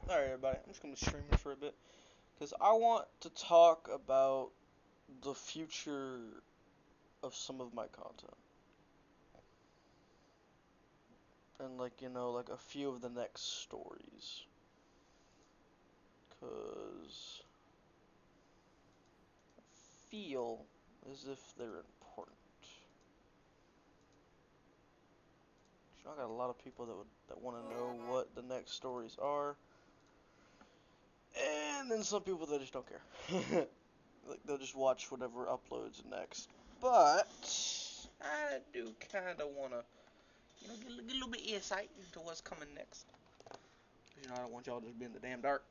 Alright, everybody, I'm just gonna be streaming for a bit because I want to talk about the future of some of my content and, like a few of the next stories because I feel as if they're important. I got a lot of people that want to know what the next stories are, and then some people that just don't care. Like they'll just watch whatever uploads next. But I do kind of want to, get a little bit insight into what's coming next. 'Cause, I don't want y'all just be in the damn dark.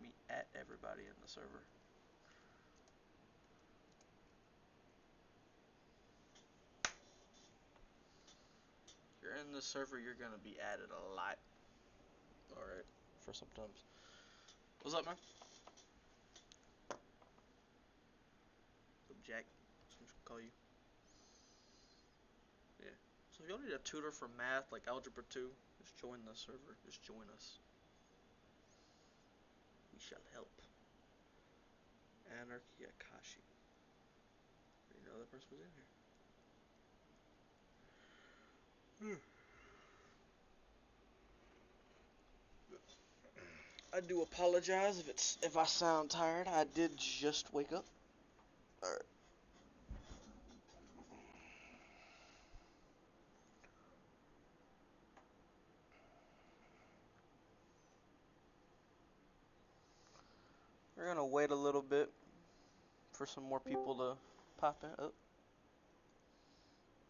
Me at everybody in the server. If you're in the server, you're gonna be added a lot. Alright, for sometimes. What's up, man? What's up, Jack? I'm just gonna call you. Yeah. So if y'all need a tutor for math, like Algebra 2, just join the server. Just join us. We shall help. Anarchy Akashi. I didn't know that person was in here. I do apologize if I sound tired. I did just wake up. Alright. We're gonna wait a little bit for some more people to pop in. Oh,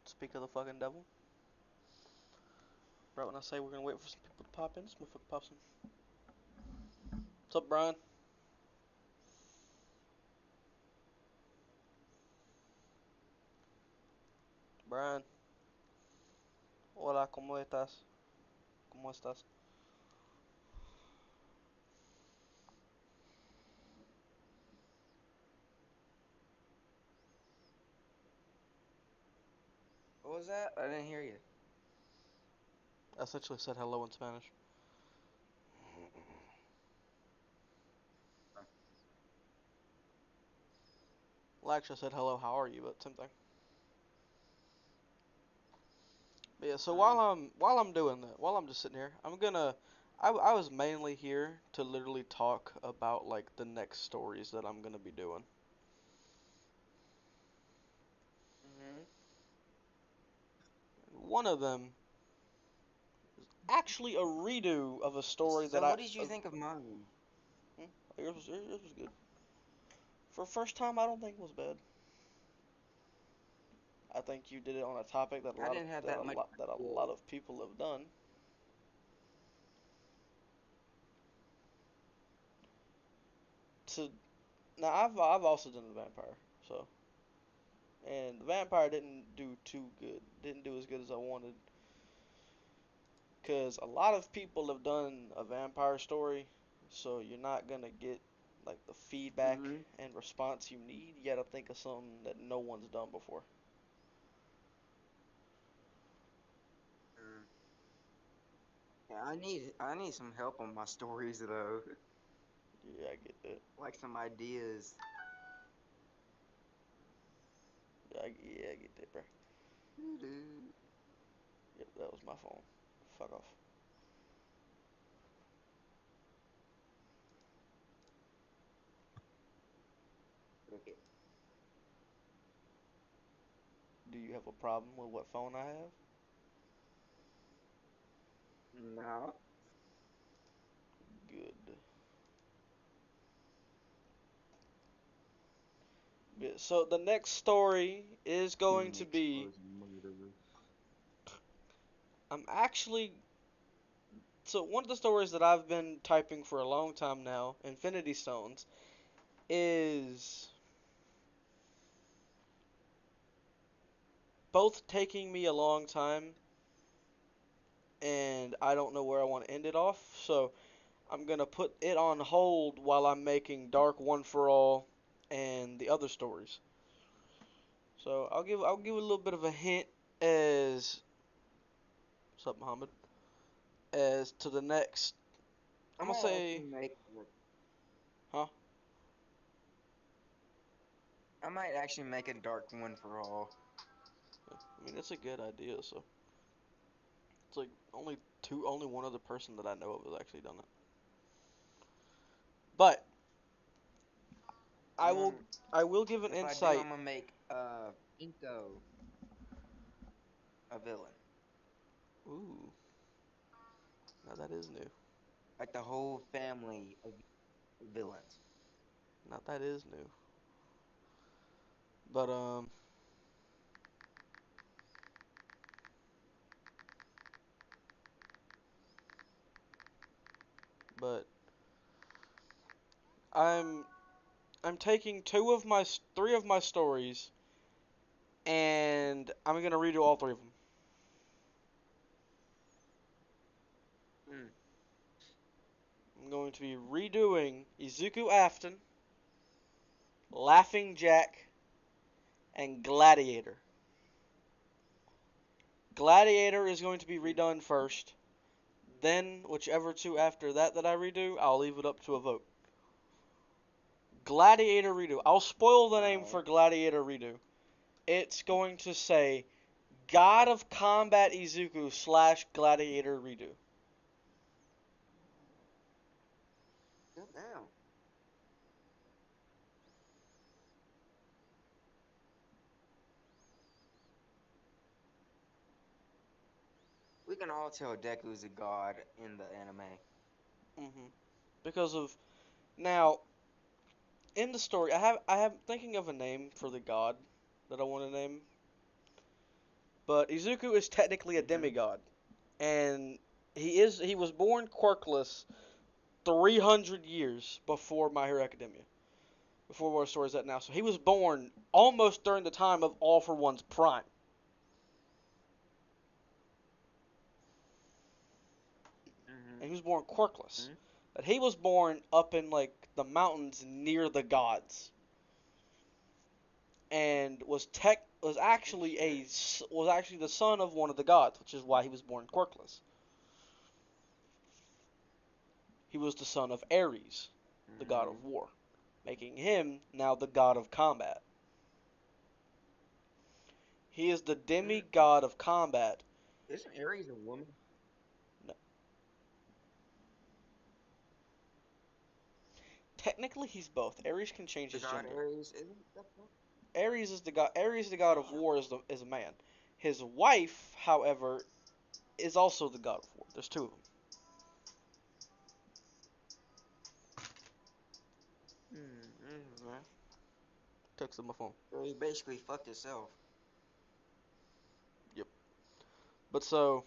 speak of the fucking devil. Right when I say we're gonna wait for some people to pop in, this motherfucker pops in. What's up, Brian? Brian. Hola, ¿cómo estás? ¿Cómo estás? What was that? I didn't hear you. I essentially said hello in Spanish. Well, actually, I said hello, how are you, but same thing. But yeah, so Um, while I'm doing that, while I'm just sitting here, I was mainly here to literally talk about like the next stories that I'm gonna be doing. mhm. One of them actually a redo of a story that So what did you think of mine? hmm, yours was good. For first time, I don't think it was bad. I think you did it on a topic that a I lot of didn't have that much. that a lot of people have done. To now, I've also done the vampire, so and the vampire didn't do too good. Didn't do as good as I wanted. Cause a lot of people have done a vampire story, so you're not gonna get like the feedback Mhm. and response you need. You gotta think of something that no one's done before. Mm. Yeah, I need some help on my stories though, Yeah, I get that. like some ideas. Yeah, I get that, bro. Doo-doo. Yep, that was my phone. Fuck off. Okay. Do you have a problem with what phone I have? No. Good. Yeah, so the next story is going to Phoenix be. was murderous. I'm actually. So, one of the stories that I've been typing for a long time now, Infinity Stones, is both taking me a long time and I don't know where I want to end it off. So, I'm going to put it on hold while I'm making Dark One for All and the other stories. So I'll give a little bit of a hint as what's up, Muhammad? As to the next, I I'm gonna might say, actually make huh? I might actually make a dark one for all. I mean, it's a good idea. So it's like only one other person that I know of has actually done it. But I I'm will gonna, I will give an if I do, insight. I'm gonna make Inko a villain. Ooh, now that is new. Like the whole family of villains. Now that is new. But but I'm I'm taking three of my stories, and I'm gonna redo all three of them. Mm. I'm going to be redoing Izuku Afton, Laughing Jack, and Gladiator. Gladiator is going to be redone first. Then, whichever two after that I redo, I'll leave it up to a vote. Gladiator redo. I'll spoil the name Alright. for Gladiator redo. It's going to say God of Combat Izuku slash Gladiator redo. Good now. We can all tell Deku's a god in the anime. hmm Because of now in the story, I have thinking of a name for the god that I want to name, but Izuku is technically a Mm-hmm. demigod, and he was born quirkless 300 years before My Hero Academia, before where story's at now. So he was born almost during the time of All for One's prime, and he was born quirkless. Mm-hmm. But he was born up in like the mountains near the gods, and Oh shit. was actually the son of one of the gods, which is why he was born quirkless. He was the son of Ares, the god Mm-hmm. of war, making him now the god of combat. He is the Mm. demigod of combat. Isn't Ares a woman? No, technically, he's both. Ares can change The his god gender. Ares isn't that one? Ares is the god. Ares, the god of war, is a man. His wife, however, is also the god of war. There's two of them. Mm-hmm. Texted my phone. So he basically fucked himself. Yep. But so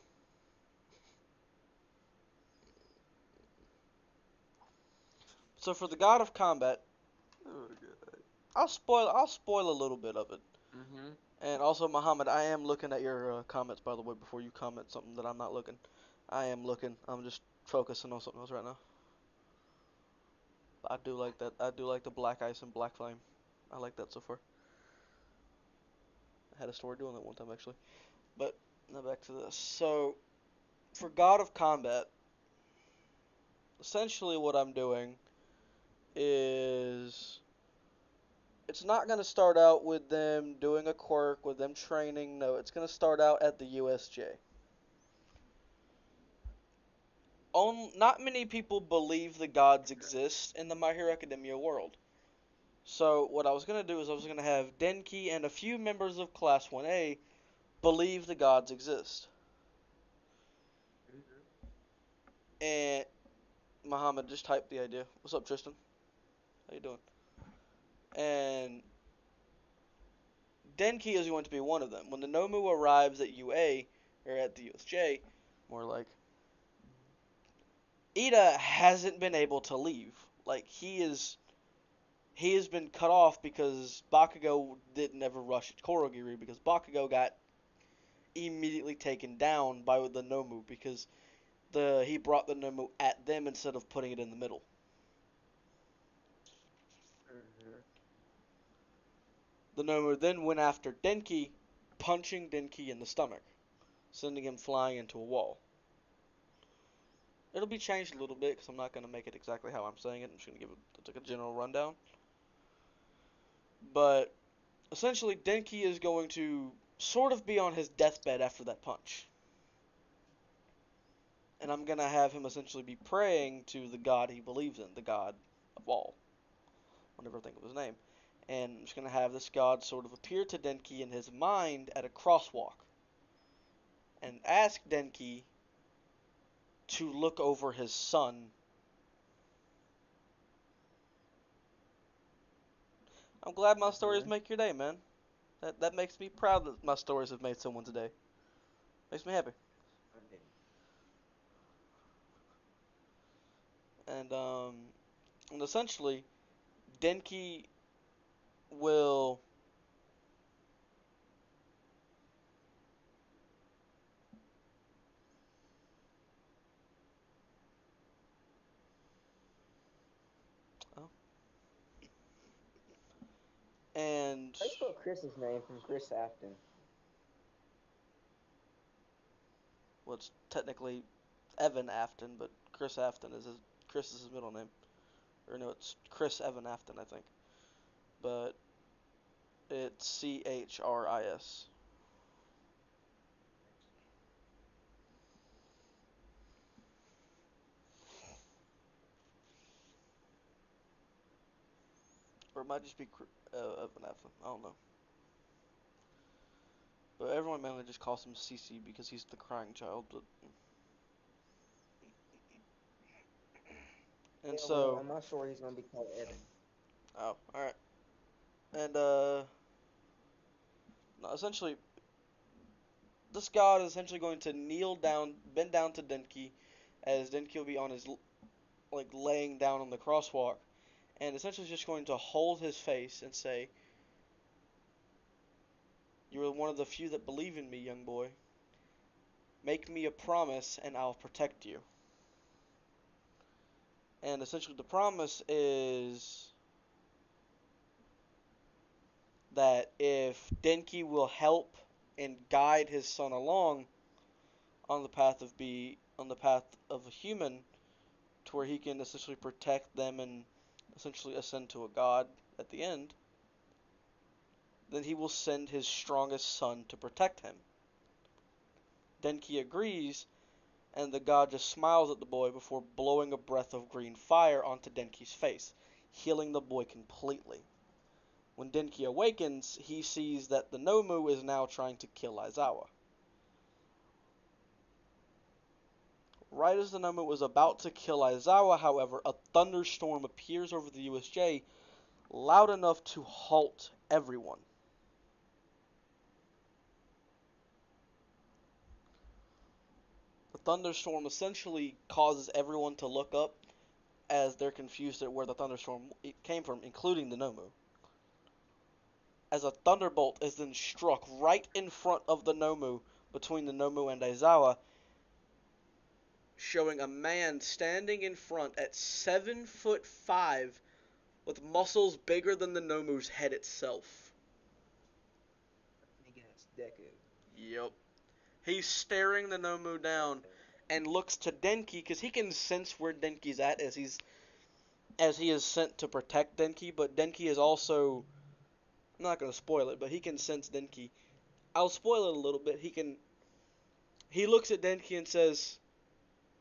for the god of combat, Oh god. I'll spoil a little bit of it. Mm-hmm. And also, Muhammad, I am looking at your comments, by the way, before you comment something that I'm not looking. I am looking. I'm just focusing on something else right now. I do like that. I do like the black ice and black flame. I like that so far. I had a story doing that one time, actually. But now back to this. So, for God of Combat, essentially what I'm doing is it's not going to start out with them doing a quirk, with them training. No, it's going to start out at the USJ. Not many people believe the gods exist in the My Hero Academia world. So what I was going to do is I was going to have Denki and a few members of Class 1A believe the gods exist. Mm-hmm. And Muhammad just typed the idea. What's up, Tristan? How you doing? And Denki is going to be one of them. When the Nomu arrives at UA, or at the USJ, more like, Ida hasn't been able to leave. Like, he has been cut off because Bakugo didn't ever rush Korogiri because Bakugo got immediately taken down by the Nomu because he brought the Nomu at them instead of putting it in the middle. Mm-hmm. The Nomu then went after Denki, punching Denki in the stomach, sending him flying into a wall. It'll be changed a little bit because I'm not going to make it exactly how I'm saying it. I'm just going to give it like a general rundown. But essentially, Denki is going to sort of be on his deathbed after that punch. And I'm going to have him essentially be praying to the god he believes in, the god of all. I'll never think of his name. And I'm just going to have this god sort of appear to Denki in his mind at a crosswalk. And ask Denki to look over his son. I'm glad my stories make your day, man. That makes me proud that my stories have made someone today. Makes me happy. And essentially, Denki will oh, and I spell Chris's name from Chris Afton. well, it's technically Evan Afton, but Chris Afton is Chris is his middle name. Or no, it's Chris Evan Afton, I think. But it's Chris. Or it might just be Evan Afton. I don't know. But everyone mainly just calls him CC because he's the crying child. But and Yeah, well, so, I'm not sure he's gonna be called Evan. oh, all right. And no, essentially, this god is essentially going to kneel down, bend down to Denki, as Denki will be on his like laying down on the crosswalk, and essentially just going to hold his face and say, "You are one of the few that believe in me, young boy. Make me a promise, and I'll protect you." And essentially, the promise is that if Denki will help and guide his son along on the path of a human, to where he can essentially protect them and essentially ascend to a god at the end, then he will send his strongest son to protect him. Denki agrees, and the god just smiles at the boy before blowing a breath of green fire onto Denki's face, healing the boy completely. When Denki awakens, he sees that the Nomu is now trying to kill Aizawa. Right as the Nomu was about to kill Aizawa, however, a thunderstorm appears over the USJ, loud enough to halt everyone. The thunderstorm essentially causes everyone to look up as they're confused at where the thunderstorm came from, including the Nomu. As a thunderbolt is then struck right in front of the Nomu, between the Nomu and Aizawa, showing a man standing in front at 7'5" with muscles bigger than the Nomu's head itself. Nigga, that's Deku. Yep. He's staring the Nomu down and looks to Denki because he can sense where Denki's at as he is sent to protect Denki, but Denki is also, I'm not going to spoil it, but he can sense Denki. I'll spoil it a little bit. He looks at Denki and says,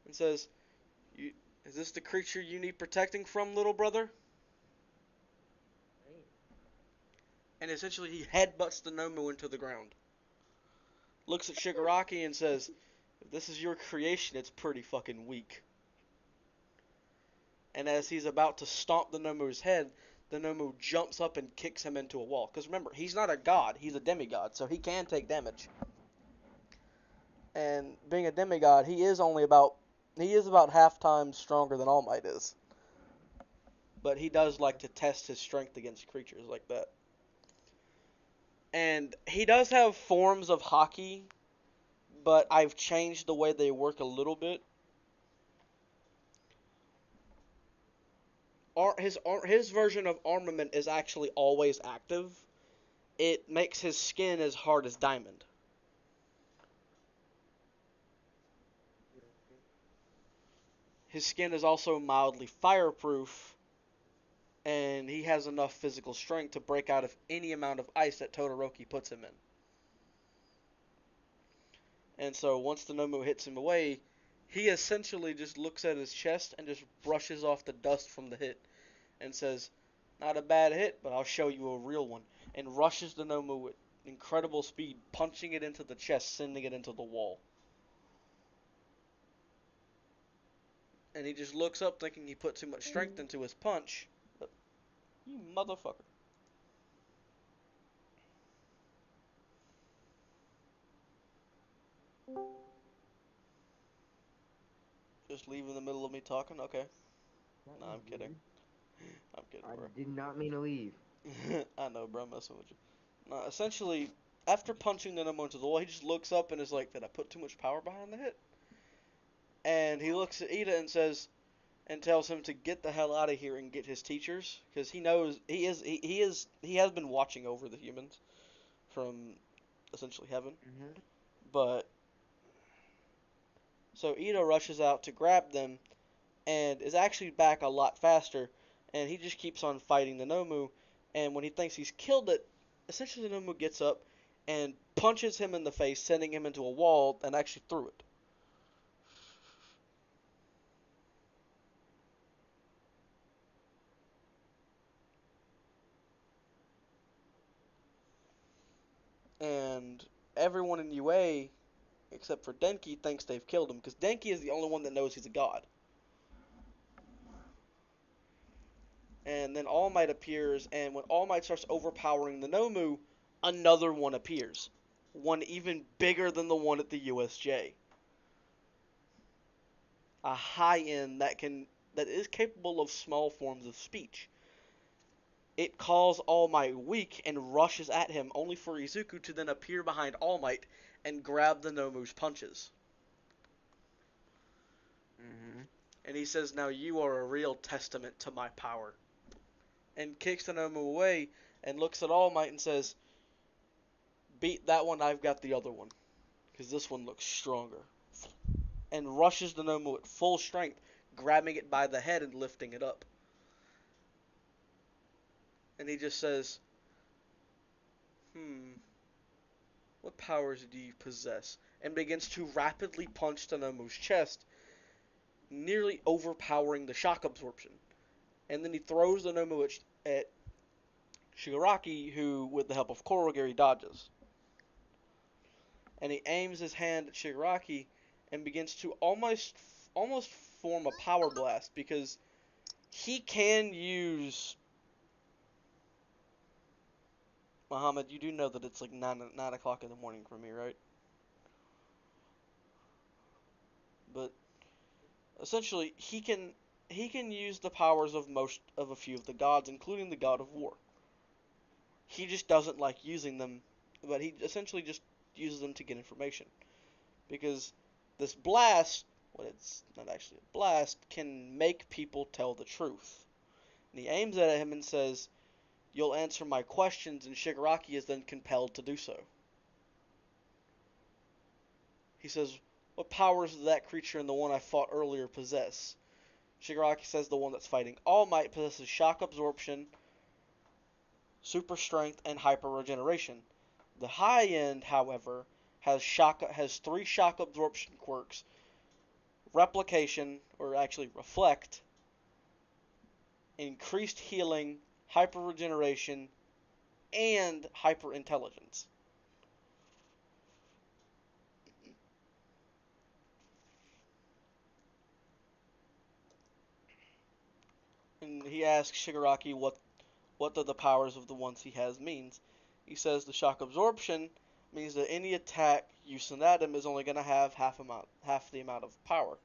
"Is this the creature you need protecting from, little brother?" And essentially he headbutts the Nomu into the ground. Looks at Shigaraki and says, "If this is your creation, it's pretty fucking weak." And as he's about to stomp the Nomu's head, the Nomu jumps up and kicks him into a wall. Because remember, he's not a god, he's a demigod, so he can take damage. And being a demigod, he is about half times stronger than All Might is. But he does like to test his strength against creatures like that. And he does have forms of Haki, but I've changed the way they work a little bit. His version of armament is actually always active, it makes his skin as hard as diamond. His skin is also mildly fireproof, and he has enough physical strength to break out of any amount of ice that Todoroki puts him in. And so once the Nomu hits him away, he essentially just looks at his chest and just brushes off the dust from the hit and says, "Not a bad hit, but I'll show you a real one," and rushes the Nomu with incredible speed, punching it into the chest, sending it into the wall. And he just looks up thinking he put too much strength into his punch. But, you motherfucker. Just leave in the middle of me talking? Okay. That Nah, was I'm kidding. weird. I'm kidding, I bro. did not mean to leave. I know, bro. I'm messing with you. Nah, essentially, after punching the Nomu into the wall, he just looks up and is like, "Did I put too much power behind the hit?" And he looks at Ida and says, and tells him to get the hell out of here and get his teachers, because he knows he has been watching over the humans from essentially heaven. Mm-hmm. But so Ito rushes out to grab them and is actually back a lot faster, and he just keeps on fighting the Nomu. And when he thinks he's killed it, essentially the Nomu gets up and punches him in the face, sending him into a wall and actually through it. And everyone in UA, except for Denki, thinks they've killed him, because Denki is the only one that knows he's a god. And then All Might appears, and when All Might starts overpowering the Nomu, another one appears. One even bigger than the one at the USJ. A high end that is capable of small forms of speech. It calls All Might weak and rushes at him, only for Izuku to then appear behind All Might and grab the Nomu's punches. Mm-hmm. And he says, "Now you are a real testament to my power." And kicks the Nomu away and looks at All Might and says, "Beat that one, I've got the other one, because this one looks stronger." And rushes the Nomu at full strength, grabbing it by the head and lifting it up. And he just says, "What powers do you possess?" And begins to rapidly punch the Nomu's chest, nearly overpowering the shock absorption. And then he throws the Nomu at Shigaraki, who, with the help of Korogiri, dodges. And he aims his hand at Shigaraki and begins to almost form a power blast, because he can use. Muhammad, you do know that it's like 9 o'clock in the morning for me, right? But essentially, he can use the powers of most of a few of the gods, including the god of war. He just doesn't like using them, but he essentially just uses them to get information. Because this blast, well, it's not actually a blast, can make people tell the truth. And he aims at him and says, "You'll answer my questions," and Shigaraki is then compelled to do so. He says, "What powers does that creature and the one I fought earlier possess?" Shigaraki says the one that's fighting All Might possesses shock absorption, super strength, and hyper regeneration. The high end, however, has three shock absorption quirks: replication, or actually reflect, increased healing, hyper regeneration, and hyper intelligence. And he asks Shigaraki what do the powers of the ones he has means. He says the shock absorption means that any attack you send at him is only going to have half the amount of power.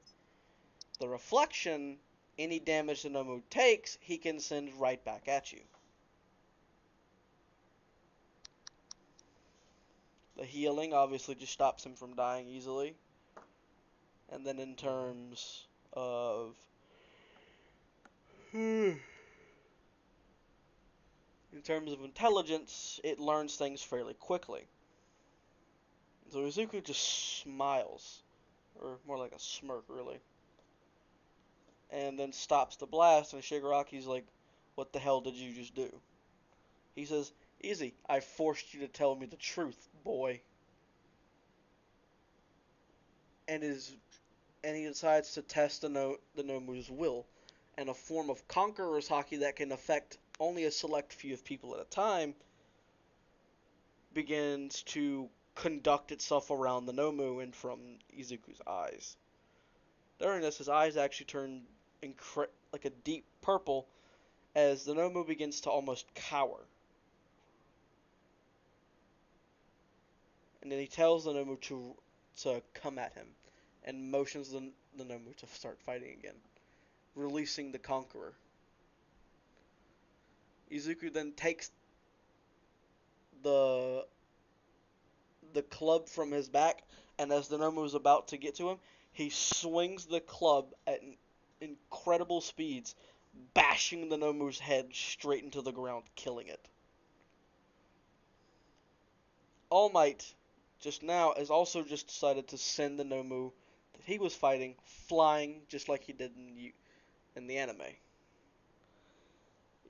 The reflection, any damage the Nomu takes, he can send right back at you. The healing obviously just stops him from dying easily. And then in terms of in in terms of intelligence, it learns things fairly quickly. So Izuku just smiles, or more like a smirk, really, and then stops the blast. And Shigaraki's like, "What the hell did you just do?" He says, "Easy. I forced you to tell me the truth, boy." And is and he decides to test the Nomu's will, and a form of conqueror's haki that can affect only a select few of people at a time begins to conduct itself around the Nomu and from Izuku's eyes. During this, his eyes actually turn like a deep purple as the Nomu begins to almost cower. And then he tells the Nomu to come at him and motions the Nomu to start fighting again, releasing the Conqueror. Izuku then takes the the club from his back, and as the Nomu is about to get to him, he swings the club at incredible speeds, bashing the Nomu's head straight into the ground, killing it. All Might, just now, has also just decided to send the Nomu that he was fighting flying just like he did in the anime.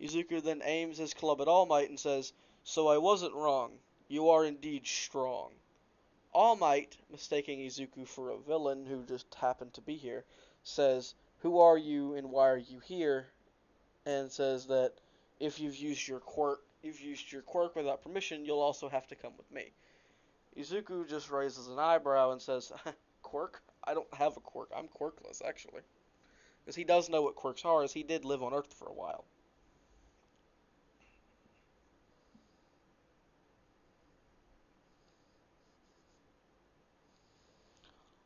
Izuku then aims his club at All Might and says, "So I wasn't wrong. You are indeed strong." All Might, mistaking Izuku for a villain who just happened to be here, says, "Who are you and why are you here?" and says that if you've used your quirk without permission, you'll also have to come with me. Izuku just raises an eyebrow and says, "Quirk? I don't have a quirk. I'm quirkless, actually." Because he does know what quirks are, as he did live on Earth for a while.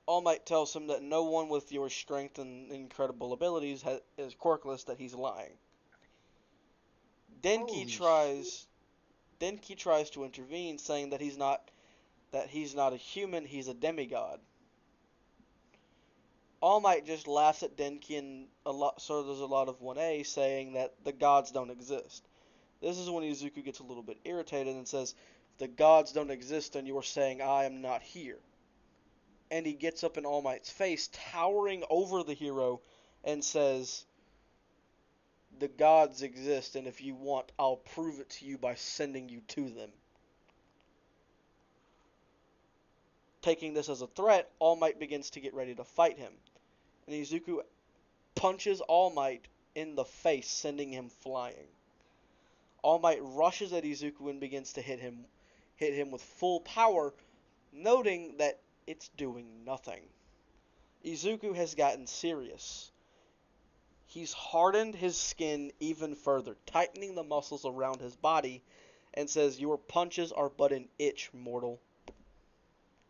All Might tells him that no one with your strength and incredible abilities is quirkless, that he's lying. Denki Holy shit. tries Denki tries to intervene, saying that he's not a human, he's a demigod. All Might just laughs at Denki, and so there's a lot of 1A saying that the gods don't exist. This is when Izuku gets a little bit irritated and says, "The gods don't exist and you're saying I am not here." And he gets up in All Might's face, towering over the hero, and says, "The gods exist, and if you want, I'll prove it to you by sending you to them." Taking this as a threat, All Might begins to get ready to fight him. And Izuku punches All Might in the face, sending him flying. All Might rushes at Izuku and begins to hit him with full power, noting that it's doing nothing. Izuku has gotten serious. He's hardened his skin even further, tightening the muscles around his body, and says, "Your punches are but an itch, mortal,"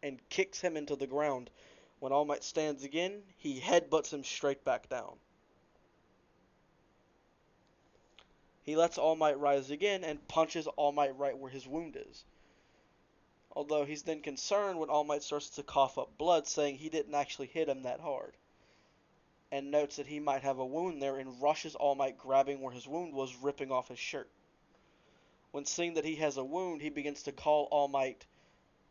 and kicks him into the ground. When All Might stands again, he headbutts him straight back down. He lets All Might rise again and punches All Might right where his wound is. Although he's then concerned when All Might starts to cough up blood, saying he didn't actually hit him that hard, and notes that he might have a wound there and rushes All Might, grabbing where his wound was, ripping off his shirt. When seeing that he has a wound, he begins to call All Might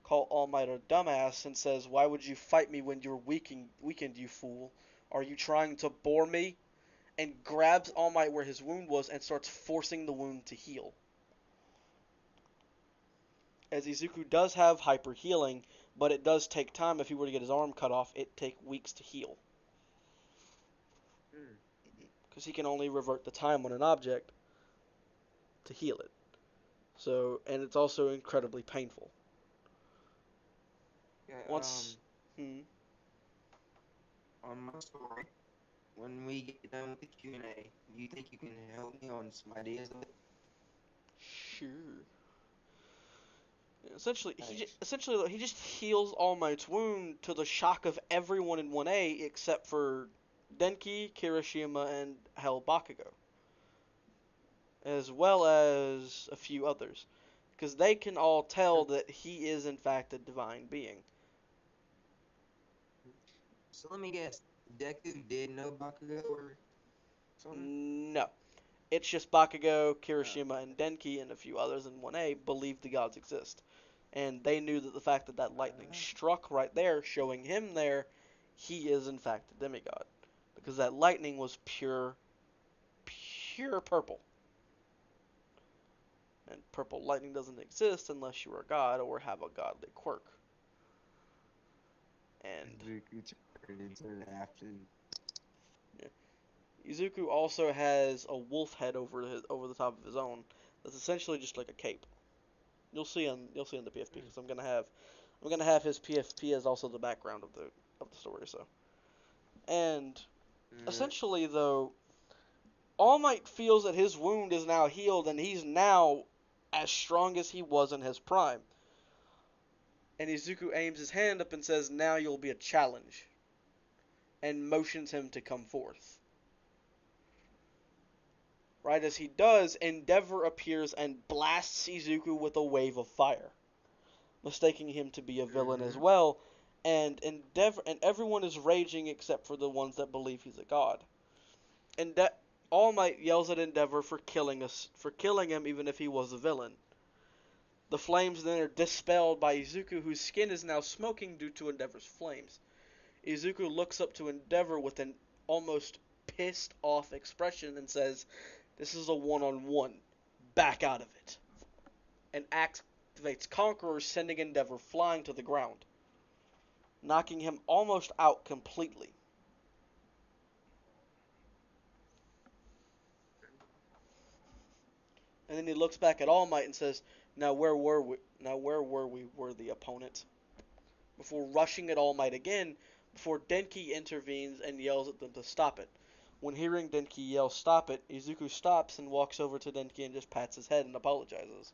a dumbass, and says, "Why would you fight me when you're weakened, you fool? Are you trying to bore me?" And grabs All Might where his wound was and starts forcing the wound to heal. As Izuku does have hyper healing, but it does take time. If he were to get his arm cut off, it'd take weeks to heal, Mm. because he can only revert the time on an object to heal it. So, and it's also incredibly painful. Yeah, Once, hmm, on my story, when we get done with the Q&A, do you think you can help me on some ideas of it? sure. Essentially, Thanks. he just heals All Might's wound to the shock of everyone in 1A except for Denki, Kirishima, and Hell Bakugo, as well as a few others, because they can all tell So, that he is in fact a divine being. so let me guess. Deku did know Bakugo or something? No, It's just Bakugo, Oh, Kirishima, and Denki, and a few others in 1A believe the gods exist. And they knew that the fact that that lightning uh, struck right there, showing him there, he is in fact a demigod. Because that lightning was pure purple. And purple lightning doesn't exist unless you're a god or have a godly quirk. And Zuku turned into it after. yeah, Izuku also has a wolf head over the top of his own. That's essentially just like a cape. You'll see in the PFP because I'm gonna have his PFP as also the background of the story. So and Uh, essentially though, All Might feels that his wound is now healed and he's now as strong as he was in his prime. And Izuku aims his hand up and says, "Now you'll be a challenge," and motions him to come forth. Right as he does, Endeavor appears and blasts Izuku with a wave of fire, mistaking him to be a villain as mm-hmm. well. And Endeavor and everyone is raging except for the ones that believe he's a god. And that All Might yells at Endeavor for killing him even if he was a villain. The flames then are dispelled by Izuku, whose skin is now smoking due to Endeavor's flames. Izuku looks up to Endeavor with an almost pissed off expression and says, "This is a one-on-one. Back out of it." And activates Conqueror, sending Endeavor flying to the ground, knocking him almost out completely. And then he looks back at All Might and says, "Now where were we? Now where were we, worthy opponent?" Before rushing at All Might again, before Denki intervenes and yells at them to stop it. When hearing Denki yell "stop it," Izuku stops and walks over to Denki and just pats his head and apologizes.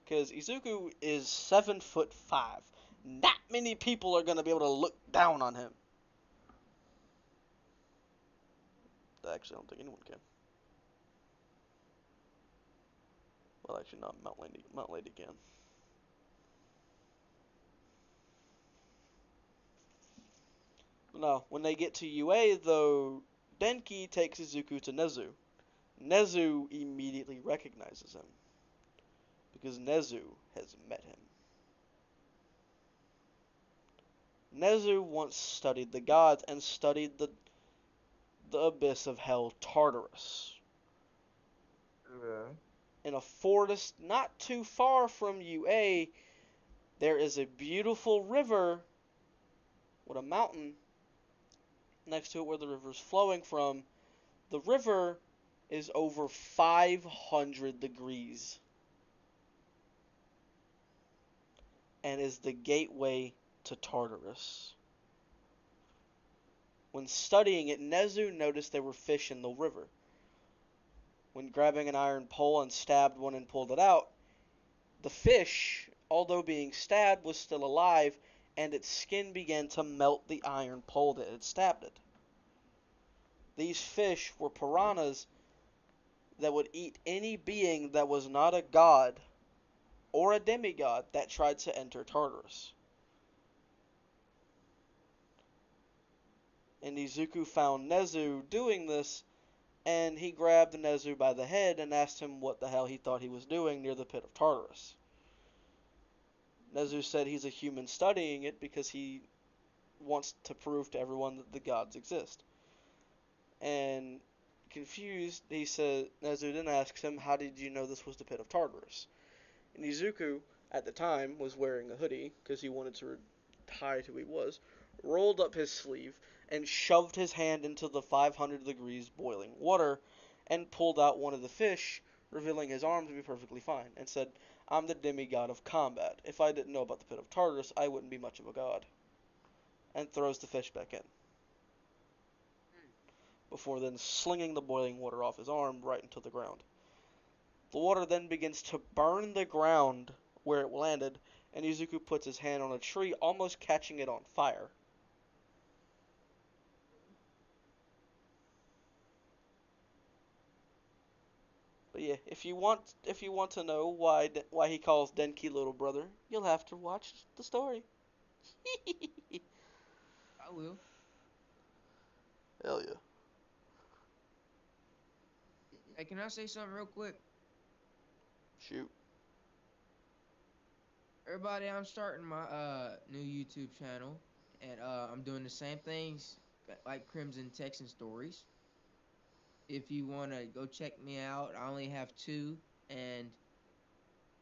Because Izuku is 7'5". Not many people are gonna be able to look down on him. Actually, I don't think anyone can. Well, actually, not Mount Lady. Mount Lady can. No, when they get to UA, though, Denki takes Izuku to Nezu. Nezu immediately recognizes him because Nezu has met him. Nezu once studied the gods and studied the abyss of hell, Tartarus. Yeah. In a forest not too far from UA, there is a beautiful river with a mountain next to it where the river is flowing from. The river is over 500 degrees and is the gateway to Tartarus. When studying it, Nezu noticed there were fish in the river. When grabbing an iron pole and stabbed one and pulled it out, the fish, although being stabbed, was still alive, and its skin began to melt the iron pole that had stabbed it. These fish were piranhas that would eat any being that was not a god or a demigod that tried to enter Tartarus. And Izuku found Nezu doing this, and he grabbed Nezu by the head and asked him what the hell he thought he was doing near the pit of Tartarus. Nezu said he's a human studying it because he wants to prove to everyone that the gods exist. And confused, he said, Nezu then asks him, "How did you know this was the pit of Tartarus?" And Izuku, at the time, was wearing a hoodie because he wanted to hide who he was, rolled up his sleeve and shoved his hand into the 500 degrees boiling water and pulled out one of the fish, revealing his arm to be perfectly fine, and said, "I'm the demigod of combat. If I didn't know about the pit of Tartarus, I wouldn't be much of a god." And throws the fish back in, before then slinging the boiling water off his arm right into the ground. The water then begins to burn the ground where it landed, and Izuku puts his hand on a tree, almost catching it on fire. But yeah, if you want to know why he calls Denki little brother, you'll have to watch the story. I will. Hell yeah. Hey, can I say something real quick? Shoot. Everybody, I'm starting my new YouTube channel, and I'm doing the same things like Crimson Texan Stories. If you wanna go check me out, I only have two, and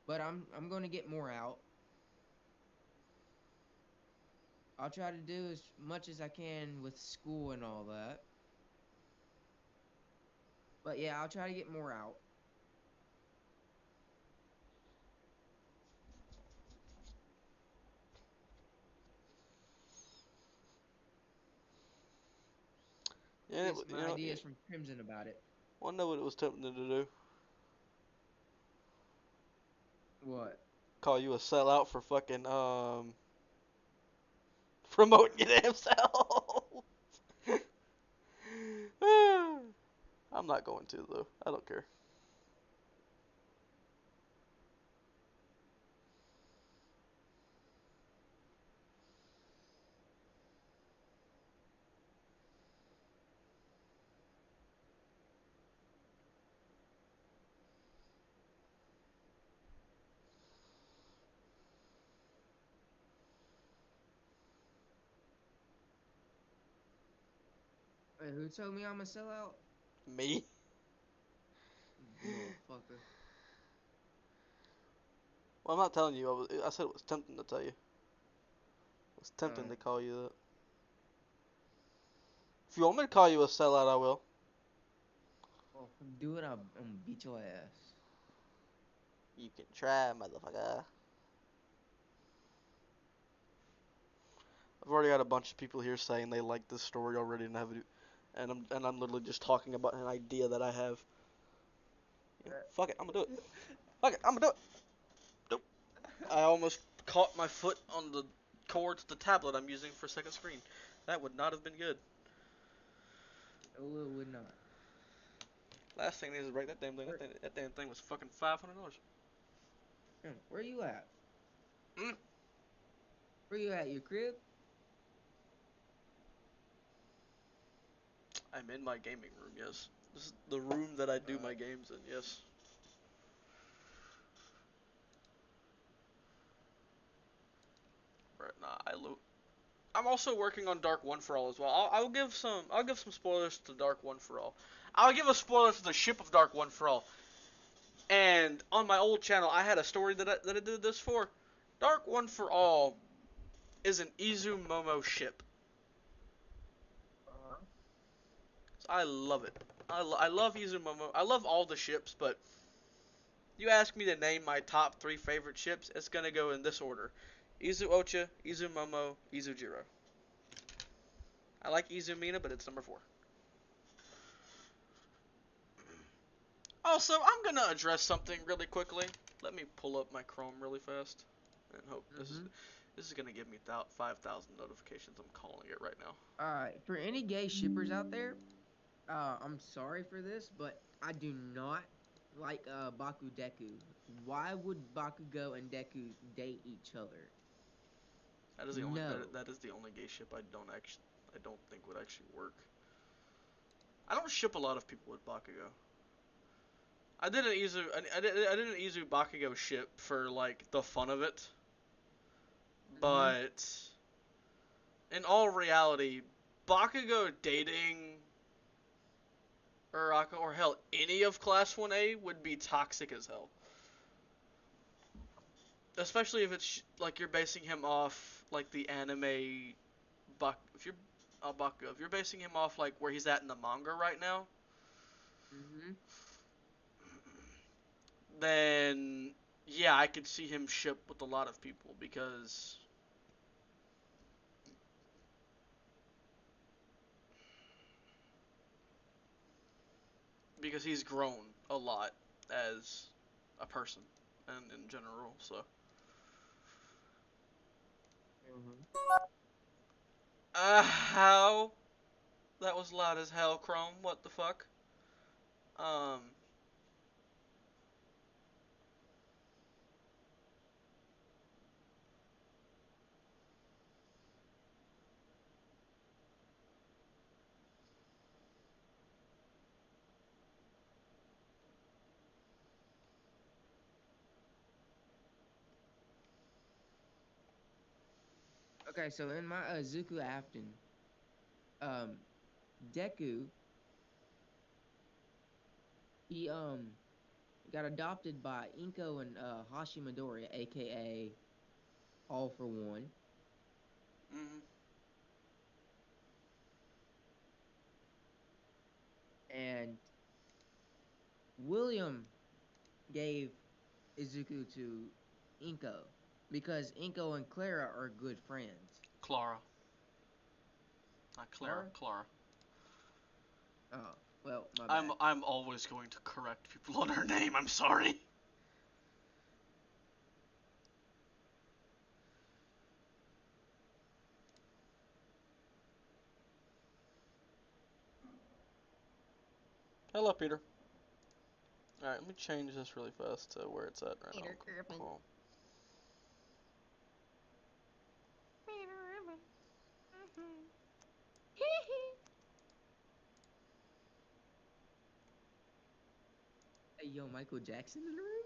but I'm gonna get more out. I'll try to do as much as I can with school and all that. But yeah, I'll try to get more out. Yeah, Get some you ideas from Crimson about it. wanna know what it was tempting to do? What? Call you a sellout for fucking promoting your damn self. I'm not going to though. I don't care. Wait, who told me I'm a sellout? Me? Motherfucker. Well, I'm not telling you. I said it was tempting to tell you. It was tempting Oh, to call you that. If you want me to call you a sellout, I will. well, if you do it, I'm gonna beat your ass. You can try, motherfucker. I've already got a bunch of people here saying they like this story already and have it, and I'm literally just talking about an idea that I have. Fuck it, I'm gonna do it. Fuck it, I'm gonna do it. Nope. I almost caught my foot on the cord to the tablet I'm using for second screen. That would not have been good. Oh, it would not. Last thing is to break that damn thing. Where, That damn thing was fucking $500. where you at? Mm. Where you at? Your crib? I'm in my gaming room. Yes, this is the room that I do my Uh, games in. Yes. Right. Nah. I'm also working on Dark One for All as well. I'll give some. I'll give some spoilers to Dark One for All. I'll give a spoiler to the ship of Dark One for All. And on my old channel, I had a story that I did this for. Dark One for All is an Izu Momo ship. uh-huh. So I love it. I love Izu Momo. I love all the ships, but you ask me to name my top 3 favorite ships, it's gonna go in this order: Izu Ocha, Izu Momo, Izu Jiro. I like Izu Mina, but it's number 4. Also, I'm gonna address something really quickly. Let me pull up my Chrome really fast, and hope Mm-hmm. this is gonna give me 5,000 notifications. I'm calling it right now. All right. For any gay shippers out there, I'm sorry for this, but I do not like Baku Deku. Why would Bakugo and Deku date each other? That is the only No. that is the only gay ship I don't think would actually work. I don't ship a lot of people with Bakugo. I did an Izu Bakugo ship for like the fun of it, Mm-hmm. but in all reality, Bakugo dating Uraka or hell any of Class 1A would be toxic as hell. Especially if it's like you're basing him off like the anime if you're Bakugo, if you're basing him off like where he's at in the manga right now, Mm-hmm. then yeah, I could see him ship with a lot of people because he's grown a lot as a person and in general. So, Mm-hmm. how that was loud as hell, Chrome. What the fuck? Um, Okay, so in my Zuku Afton, um, Deku, he got adopted by Inko and Hashimadori, aka All for One, Mm-hmm. and William gave Izuku to Inko because Inko and Clara are good friends. Clara. Not Clara. Clara? Clara. Oh, well, my I'm bad. I'm always going to correct people on her name. I'm sorry. Hello, Peter. Alright, let me change this really fast to where it's at right now. Peter Griffin. Cool. Peter Griffin. Hey, yo, Michael Jackson in the room?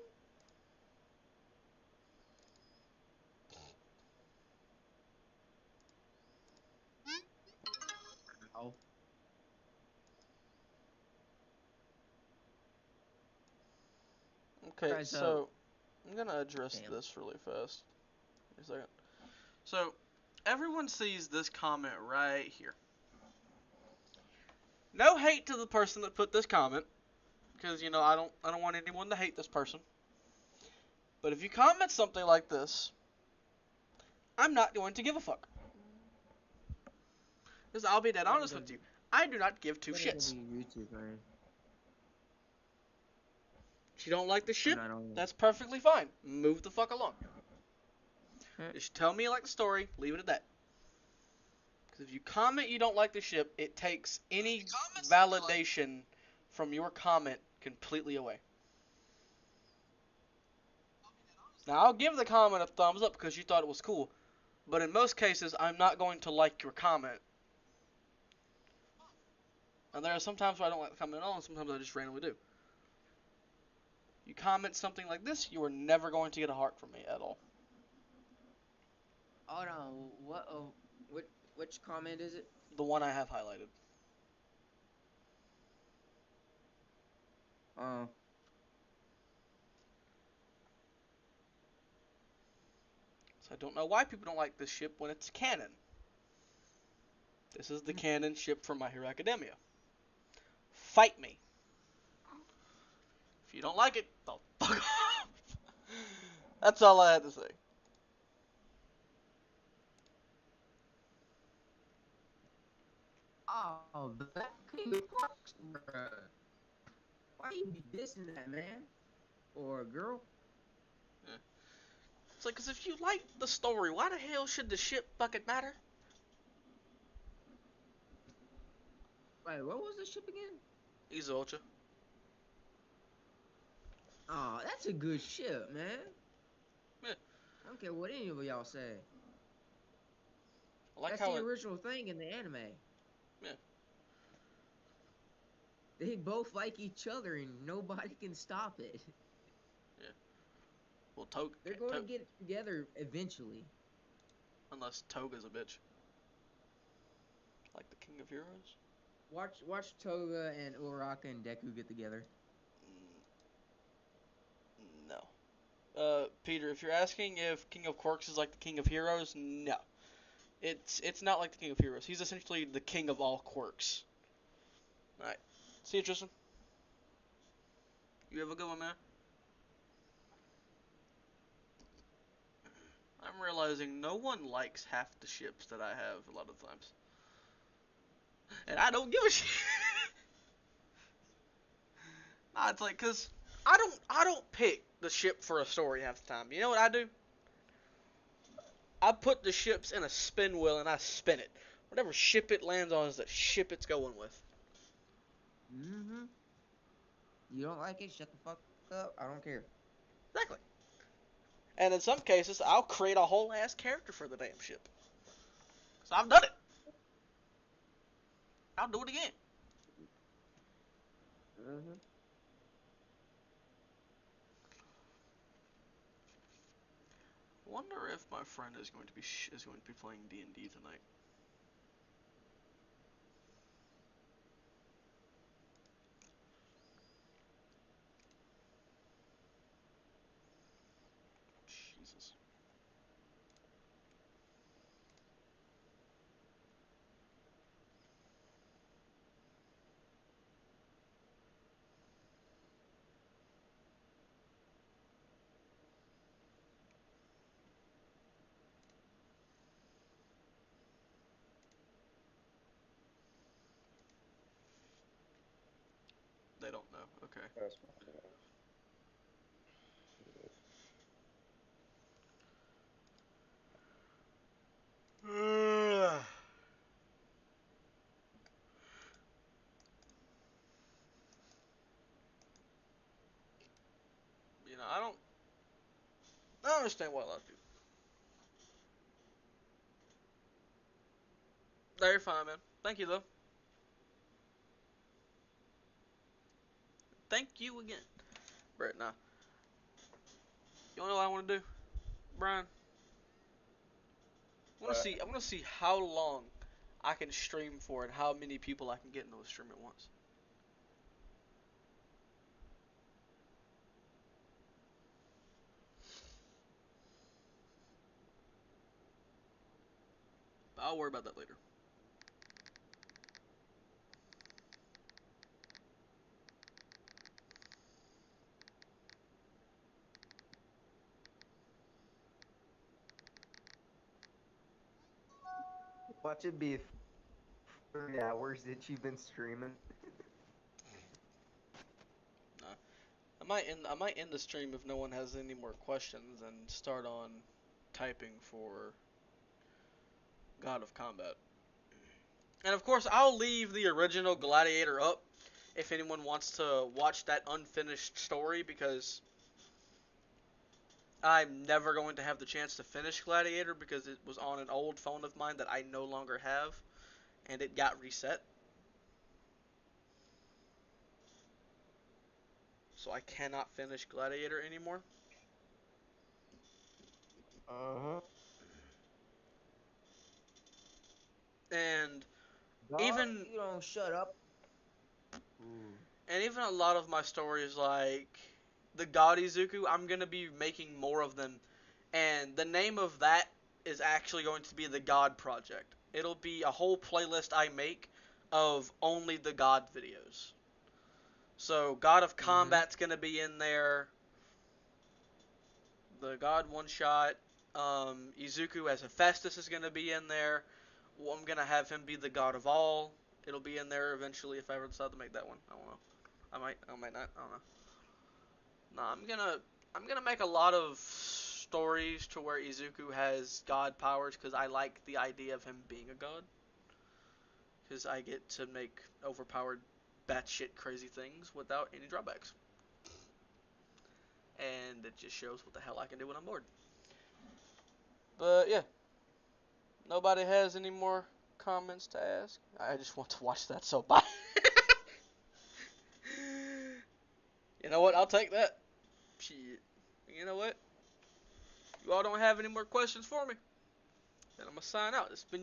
Oh, Okay, okay, so so I'm gonna address damn. this really fast. Wait a second. So everyone sees this comment right here. No hate to the person that put this comment, because I don't want anyone to hate this person. But if you comment something like this, I'm not going to give a fuck. Because I'll be dead Yeah, honest with you. I do not give two but it'll shits. be YouTube, man. If you don't like the I'm ship, not on it. that's perfectly fine. Move the fuck along. Huh? Just tell me you like the story, leave it at that. Because if you comment you don't like the ship, it takes any validation from your comment completely away. Now, I'll give the comment a thumbs up because you thought it was cool, but in most cases, I'm not going to like your comment. And there are some times where I don't like the comment at all, and sometimes I just randomly do. You comment something like this, you are never going to get a heart from me at all. Hold on. What? Oh, which comment is it? The one I have highlighted. Uh, So I don't know why people don't like this ship when it's canon. This is the canon ship from My Hero Academia. Fight me. If you don't like it, oh, fuck off. That's all I had to say. oh, that King of Quarks, bruh. Why you be dissing that man or girl? Yeah. It's like, because if you like the story, why the hell should the ship fucking matter? Wait, what was the ship again? He's Ultra. Oh, that's a good ship, man. Yeah. I don't care what any of y'all say. I like That's how the it. original thing in the anime. Yeah. They both like each other and nobody can stop it. Yeah. Well, Toga. They're going to get it together eventually. Unless Toga's a bitch. Like the King of Heroes? Watch Toga and Uraraka and Deku get together. No. Peter, if you're asking if King of Quarks is like the King of Heroes, no. It's not like the King of Heroes. He's essentially the king of all quirks. Alright. See you, Tristan. You have a good one, man. I'm realizing no one likes half the ships that I have a lot of times. And I don't give a shit. Nah, it's like, cause I don't pick the ship for a story half the time. You know what I do? I put the ships in a spin wheel and I spin it. Whatever ship it lands on is the ship it's going with. Mm-hmm. You don't like it? Shut the fuck up. I don't care. Exactly. And in some cases, I'll create a whole ass character for the damn ship. So I've done it. I'll do it again. Mm-hmm. wonder if my friend is going to be playing D&D tonight. Jesus. They don't know. Okay. That's fine. Yeah. It is. You know, I don't understand why a lot of people. No, you're fine, man. Thank you, though. Thank you again. Brett, now, you wanna know what I want to do, Brian? I want to see how long I can stream for and how many people I can get into a stream at once. But I'll worry about that later. Watch it be 3 hours that you've been streaming. Nah. I might end the stream if no one has any more questions and start on typing for God of Combat. And of course, I'll leave the original Gladiator up if anyone wants to watch that unfinished story, because I'm never going to have the chance to finish Gladiator because it was on an old phone of mine that I no longer have, and it got reset. So I cannot finish Gladiator anymore. Uh-huh. And Dog, even you don't shut up. Ooh. and even a lot of my stories, like the God Izuku, I'm gonna be making more of them, and the name of that is actually going to be the God Project. It'll be a whole playlist I make of only the God videos. So God of Mm-hmm. Combat's gonna be in there. The God One Shot. Izuku as Hephaestus is gonna be in there. Well, I'm gonna have him be the God of All. It'll be in there eventually if I ever decide to make that one. I don't know. I might not. I don't know. No, I'm gonna make a lot of stories to where Izuku has god powers because I like the idea of him being a god. Because I get to make overpowered, batshit crazy things without any drawbacks, and it just shows what the hell I can do when I'm bored. But yeah, nobody has any more comments to ask. I just want to watch that so bad. You know what? I'll take that. Shit. You know what? You all don't have any more questions for me. Then I'm gonna sign out. It's been